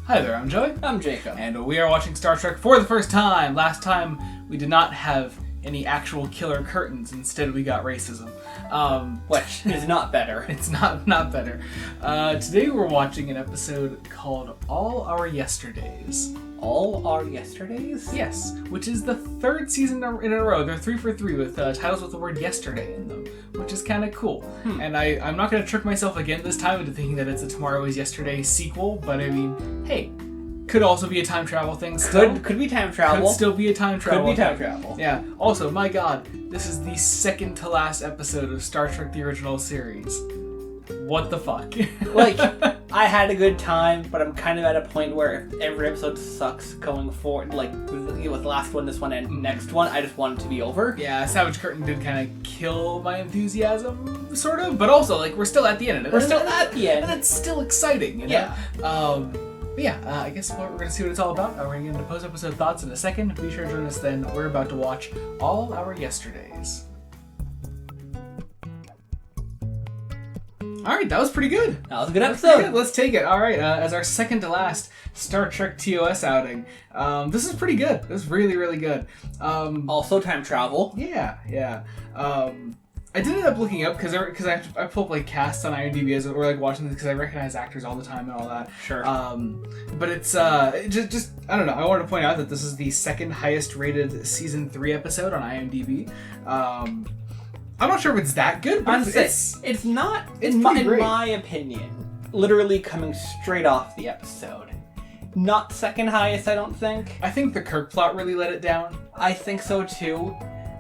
Hi there, I'm Joey. I'm Jacob. And we are watching Star Trek for the first time. Last time, we did not have any actual killer curtains. Instead, we got racism. Which is not better. It's not better. Today, we're watching an episode called All Our Yesterdays. All Our Yesterdays? Yes, which is the third season in a row. They're 3 for 3 with titles with the word yesterday in them, which is kind of cool. And I'm not going to trick myself again this time into thinking that it's a Tomorrow is Yesterday sequel, but I mean, hey, could also be a time travel thing still. Could be time travel. Could still be a time travel. Could be time travel. Yeah. Also, my god, this is the second to last episode of Star Trek the Original Series. What the fuck? Like, I had a good time, but I'm kind of at a point where if every episode sucks going forward, like with the last one, this one, and next one, I just want it to be over. Yeah, Savage Curtain did kind of kill my enthusiasm, sort of, but also, like, we're still at the end of it. We're still at the end. And it's still exciting, you know? Yeah. But yeah, I guess we're going to see what it's all about. We're going to get into post-episode thoughts in a second. Be sure to join us then. We're about to watch All Our Yesterdays. Alright, that was pretty good. That was a good episode. Let's take it. Alright, as our second to last Star Trek TOS outing. This is pretty good. This is really, really good. Also time travel. Yeah. I did end up looking up because I pull up like casts on IMDb as we're like watching this because I recognize actors all the time and all that. Sure. But it's just I don't know. I wanted to point out that this is the second highest rated season 3 episode on IMDb. I'm not sure if it's that good, but it's not. It's in pretty great. my opinion, literally coming straight off the episode. Not second highest, I don't think. I think the Kirk plot really let it down. I think so too.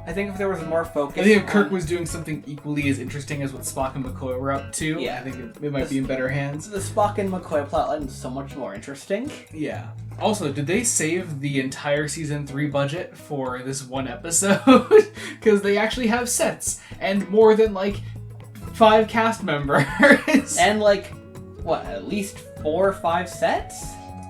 I think if there was more focus, I think if Kirk was doing something equally as interesting as what Spock and McCoy were up to, yeah, I think it might be in better hands. The Spock and McCoy plotline is so much more interesting. Yeah. Also, did they save the entire season 3 budget for this one episode? Because they actually have sets and more than like 5 cast members. And like, what, at least 4 or 5 sets?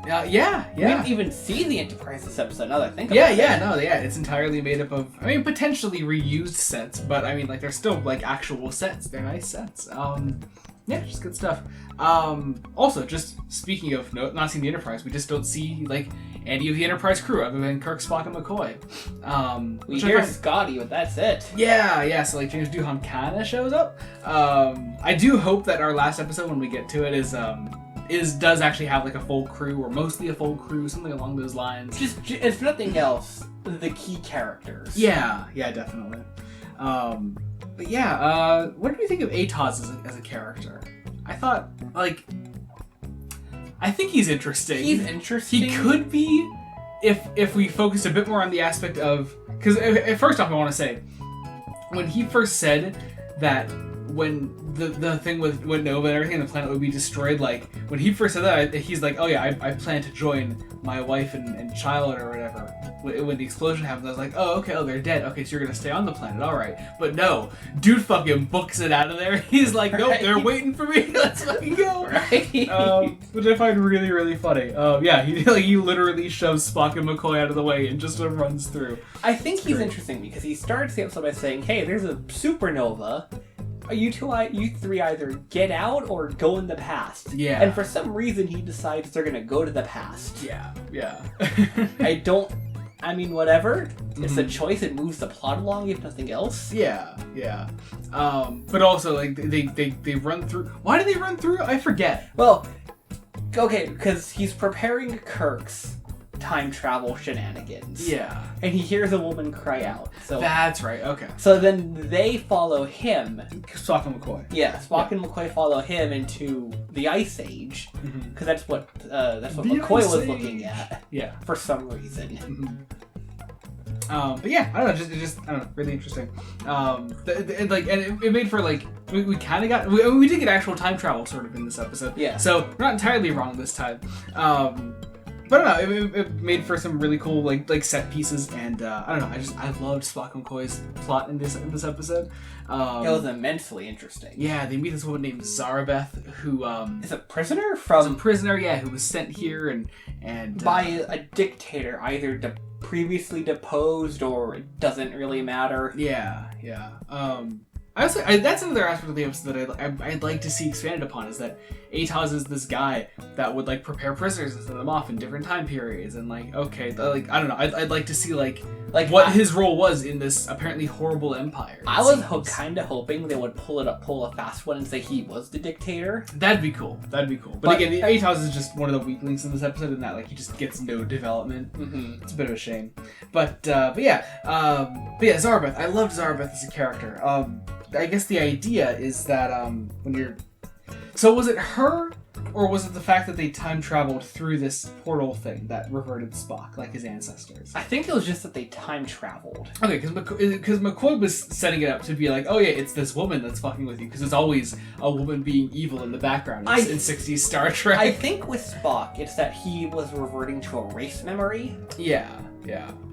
Yeah. We didn't even see the Enterprise this episode, now that I think about it. It's entirely made up of, I mean, potentially reused sets, but I mean, like, they're still, like, actual sets. They're nice sets. Yeah, just good stuff. Also, just speaking of not seeing the Enterprise, we just don't see, like, any of the Enterprise crew other than Kirk, Spock, and McCoy. We hear Scotty, but that's it. Yeah, so, like, James Doohan kind of shows up. I do hope that our last episode, when we get to it, does actually have like a full crew or mostly a full crew, something along those lines. Just if nothing else, the key characters. Yeah, definitely. But yeah, what do you think of TOS as a character? I thought, like, I think he's interesting. He's interesting. He could be if we focused a bit more on the aspect of, because first off, I want to say when he first said that when the thing with Nova and everything, the planet would be destroyed, like, when he first said that, he's like, oh yeah, I plan to join my wife and child or whatever when the explosion happens. I was like, oh, okay, they're dead. Okay, so you're gonna stay on the planet, alright. But no, dude fucking books it out of there. He's like, nope, they're waiting for me, let's fucking go. Right. Which I find really, really funny. Yeah, he literally shoves Spock and McCoy out of the way and just runs through. I think he's interesting because he starts the episode by saying, hey, there's a supernova. You three either get out or go in the past. Yeah. And for some reason, he decides they're gonna go to the past. Yeah. I mean, whatever. It's a choice. It moves the plot along, if nothing else. Yeah. But also, like, they run through. Why do they run through? I forget. Well, okay, because he's preparing Kirk's time travel shenanigans. Yeah. And he hears a woman cry out. So that's right. Okay. So then they follow him. Spock and McCoy. Yeah, Spock and McCoy follow him into the Ice Age, because that's what McCoy was looking at. Yeah. For some reason. But yeah, I don't know, just I don't know, really interesting. It made for, like, we kind of got, we did get actual time travel sort of in this episode. Yeah. So we're not entirely wrong this time. But I don't know, it made for some really cool like set pieces, and I don't know, I loved Spock and McCoy's plot in this episode. It was immensely interesting. Yeah, they meet this woman named Zarabeth, who is a prisoner who was sent here and by a dictator, either previously deposed or it doesn't really matter. Yeah. That's another aspect of the episode that I'd like to see expanded upon, is that TOS is this guy that would like prepare prisoners and send them off in different time periods, and like okay, like I don't know, I'd like to see like what his role was in this apparently horrible empire. I was kind of hoping they would pull a fast one and say he was the dictator. That'd be cool. But again, TOS is just one of the weak links in this episode, in that like he just gets no development. Mm-hmm. It's a bit of a shame. But yeah, Zarbeth. I loved Zarbeth as a character. I guess the idea is that when you're... So was it her, or was it the fact that they time traveled through this portal thing that reverted Spock, like his ancestors? I think it was just that they time traveled. Okay, because McCoy was setting it up to be like, oh yeah, it's this woman that's fucking with you, because it's always a woman being evil in the background in 60s Star Trek. I think with Spock, it's that he was reverting to a race memory. Yeah.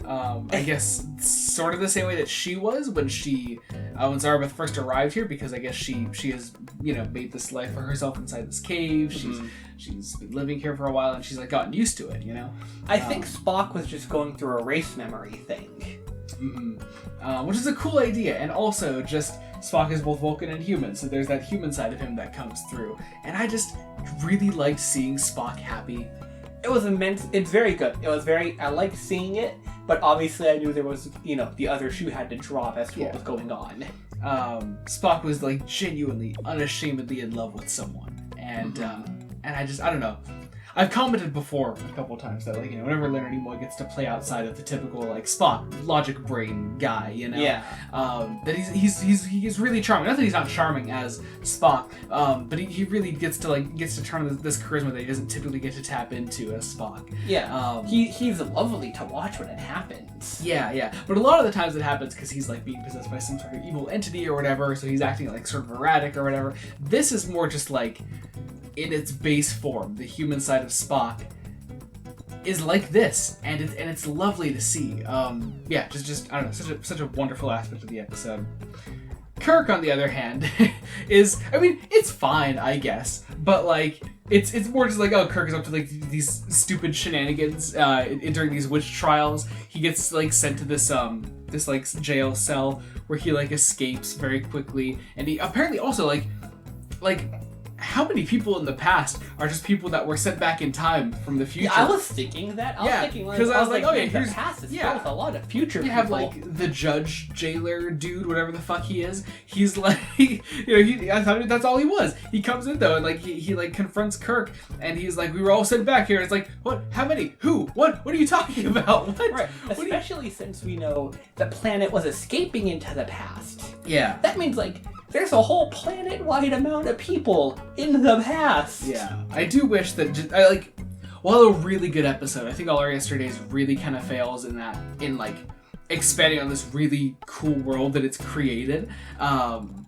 I guess sort of the same way that she was when Zarbeth first arrived here, because I guess she has made this life for herself inside this cave. Mm-hmm. She's been living here for a while, and she's like gotten used to it. I think Spock was just going through a race memory thing. Mm-hmm. Which is a cool idea, and also just Spock is both Vulcan and human, so there's that human side of him that comes through, and I just really liked seeing Spock happy. It was immense. It's very good. I liked seeing it, but obviously I knew there was, the other shoe had to drop as to what was going on. Spock was like genuinely, unashamedly in love with someone, and I don't know. I've commented before a couple times that whenever Leonard Nimoy gets to play outside of the typical like Spock logic brain guy, that he's really charming. Not that he's not charming as Spock, but he really gets to turn this charisma that he doesn't typically get to tap into as Spock. Yeah, he's lovely to watch when it happens. Yeah. But a lot of the times it happens because he's like being possessed by some sort of evil entity or whatever, so he's acting like sort of erratic or whatever. This is more just like, in its base form, the human side of Spock is like this, and it's lovely to see. Just I don't know, such a wonderful aspect of the episode. Kirk, on the other hand, it's fine, I guess, but like it's more just like, oh, Kirk is up to like these stupid shenanigans during these witch trials. He gets like sent to this like jail cell where he like escapes very quickly, and he apparently also like how many people in the past are just people that were sent back in time from the future? Yeah, I was thinking that. Because I was like, okay, here's the past is filled with a lot of future people. You have like the judge, jailer dude, whatever the fuck he is. He's like, I thought that's all he was. He comes in though, and like he like confronts Kirk, and he's like, we were all sent back here. And it's like, what? How many? Who? What? What are you talking about? What? Right. Especially since we know the planet was escaping into the past. Yeah. That means like, there's a whole planet-wide amount of people in the past. Yeah. I do wish that, while a really good episode, I think All Our Yesterdays really kind of fails in expanding on this really cool world that it's created. And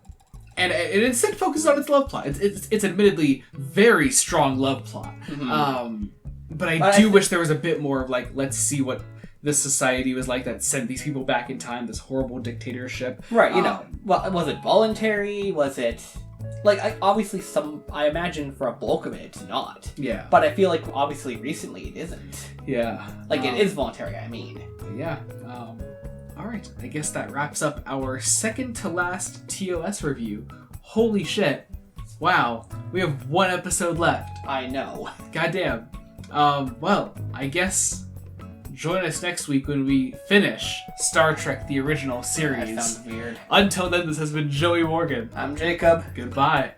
it instead focuses on its love plot. It's admittedly very strong love plot. Mm-hmm. But I do wish there was a bit more of let's see what this society was like that sent these people back in time, this horrible dictatorship. Right, well, was it voluntary? Was it... obviously I imagine for a bulk of it, it's not. Yeah. But I feel like, obviously, recently it isn't. Yeah. It is voluntary, I mean. Yeah. Alright, I guess that wraps up our second to last TOS review. Holy shit. Wow. We have one episode left. I know. Goddamn. Well, I guess... join us next week when we finish Star Trek, the original series. That sounds weird. Until then, this has been Joey Morgan. I'm Jacob. Goodbye.